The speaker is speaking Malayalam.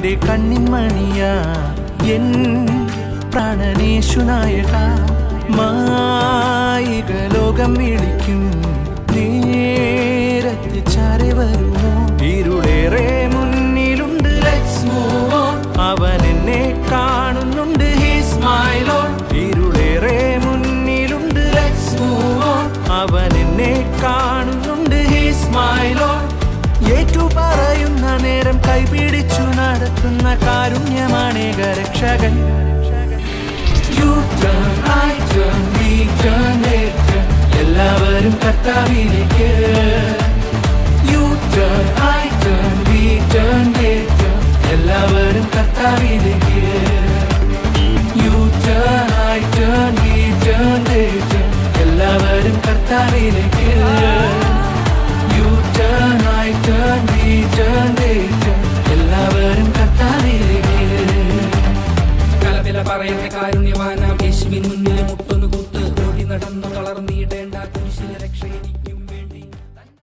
എന്റെ കണ്ണിൻമണിയാ എൻ പ്രാണനേശുനായക മായിക ലോകം വിളിക്കും നേരത്ത് ചാരെ വരുമോ ഇരുളേറെ മുന്നിലുണ്ട് ലെറ്റ്സ് മൂവ് ഓൺ അവൻ എന്നെ കാണുന്നുണ്ട് ഹീസ് മൈ ലോർഡ് ഇരുളേറെ മുന്നിലുണ്ട് ലെറ്റ്സ് മൂവ് ഓൺ അവൻ എന്നെ കാണുന്നുണ്ട് ഹീസ് മൈ ലോർഡ് ഏറ്റു പറയുന്ന നേരം കൈപിടിച്ചു നടത്തുന്ന കാരുണ്യമാണേക രക്ഷകൻ എല്ലാവരും കർത്താവിലേക്ക് എല്ലാവരും കർത്താവിലേക്ക് എല്ലാവരും കർത്താവിലേക്ക് എല്ലാവരും കർത്താവിലേക്ക് കലവില പറയാത്ത കാരുണ്യവാനാം യേശുവിൻ മുന്നിൽ മുട്ടൊന്നു കൂത്ത് ഓടി നടന്നു തളർന്നി